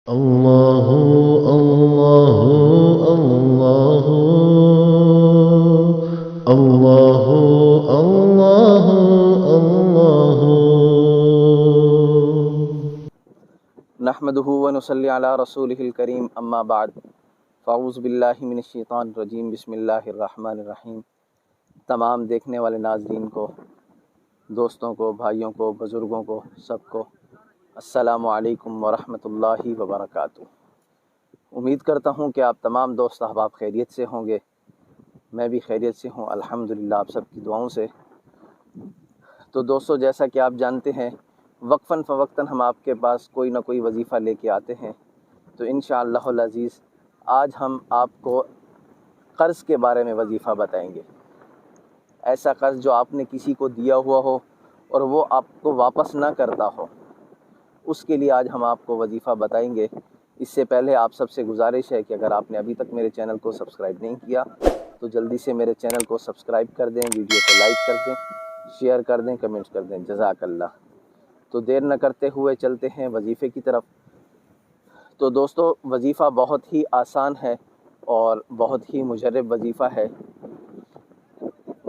اللہ اللہ اللہ اللہ اللہ اللہ نحمدہ ونصلی علی رسولہ الکریم اما بعد فاعوذ باللہ من الشیطان الرجیم بسم اللہ الرحمن الرحیم۔ تمام دیکھنے والے ناظرین کو، دوستوں کو، بھائیوں کو، بزرگوں کو، سب کو السلام علیکم ورحمۃ اللہ وبرکاتہ۔ امید کرتا ہوں کہ آپ تمام دوست احباب خیریت سے ہوں گے۔ میں بھی خیریت سے ہوں الحمدللہ، آپ سب کی دعاؤں سے۔ تو دوستو، جیسا کہ آپ جانتے ہیں، وقفاً فوقتاً ہم آپ کے پاس کوئی نہ کوئی وظیفہ لے کے آتے ہیں۔ تو انشاءاللہ العزیز آج ہم آپ کو قرض کے بارے میں وظیفہ بتائیں گے۔ ایسا قرض جو آپ نے کسی کو دیا ہوا ہو اور وہ آپ کو واپس نہ کرتا ہو، اس کے لیے آج ہم آپ کو وظیفہ بتائیں گے۔ اس سے پہلے آپ سب سے گزارش ہے کہ اگر آپ نے ابھی تک میرے چینل کو سبسکرائب نہیں کیا تو جلدی سے میرے چینل کو سبسکرائب کر دیں، ویڈیو کو لائک کر دیں، شیئر کر دیں، کمنٹ کر دیں، جزاک اللہ۔ تو دیر نہ کرتے ہوئے چلتے ہیں وظیفے کی طرف۔ تو دوستو، وظیفہ بہت ہی آسان ہے اور بہت ہی مجرب وظیفہ ہے۔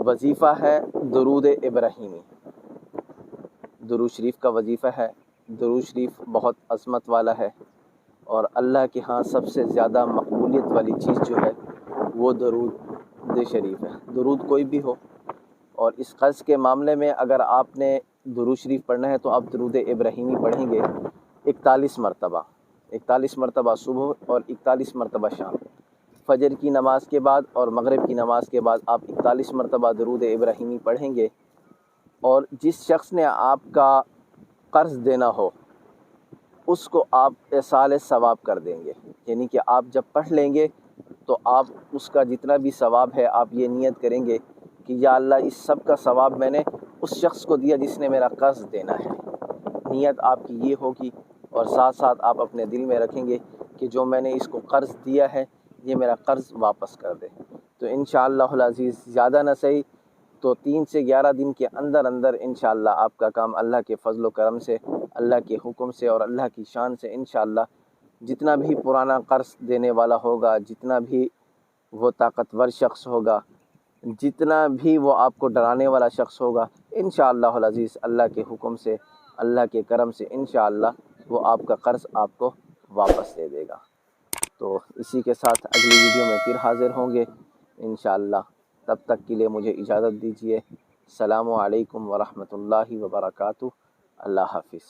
وظیفہ ہے درود ابراہیمی۔ درود شریف کا وظیفہ ہے۔ درود شریف بہت عظمت والا ہے اور اللہ کے ہاں سب سے زیادہ مقبولیت والی چیز جو ہے وہ درود شریف ہے۔ درود کوئی بھی ہو، اور اس قرض کے معاملے میں اگر آپ نے درود شریف پڑھنا ہے تو آپ درود ابراہیمی پڑھیں گے 41 مرتبہ، 41 مرتبہ صبح اور 41 مرتبہ شام۔ فجر کی نماز کے بعد اور مغرب کی نماز کے بعد آپ 41 مرتبہ درود ابراہیمی پڑھیں گے، اور جس شخص نے آپ کا قرض دینا ہو اس کو آپ ایصال ثواب کر دیں گے۔ یعنی کہ آپ جب پڑھ لیں گے تو آپ اس کا جتنا بھی ثواب ہے آپ یہ نیت کریں گے کہ یا اللہ، اس سب کا ثواب میں نے اس شخص کو دیا جس نے میرا قرض دینا ہے۔ نیت آپ کی یہ ہوگی، اور ساتھ ساتھ آپ اپنے دل میں رکھیں گے کہ جو میں نے اس کو قرض دیا ہے یہ میرا قرض واپس کر دے۔ تو انشاءاللہ العزیز زیادہ نہ صحیح تو 3 سے 11 دن کے اندر اندر انشاءاللہ آپ کا کام اللہ کے فضل و کرم سے، اللہ کے حکم سے اور اللہ کی شان سے انشاءاللہ جتنا بھی پرانا قرض دینے والا ہوگا، جتنا بھی وہ طاقتور شخص ہوگا، جتنا بھی وہ آپ کو ڈرانے والا شخص ہوگا، انشاءاللہ العزیز اللہ کے حکم سے، اللہ کے کرم سے انشاءاللہ وہ آپ کا قرض آپ کو واپس دے دے گا۔ تو اسی کے ساتھ اگلی ویڈیو میں پھر حاضر ہوں گے انشاءاللہ۔ تب تک کے لیے مجھے اجازت دیجیے۔ السلام علیکم ورحمۃ اللہ وبرکاتہ۔ اللہ حافظ۔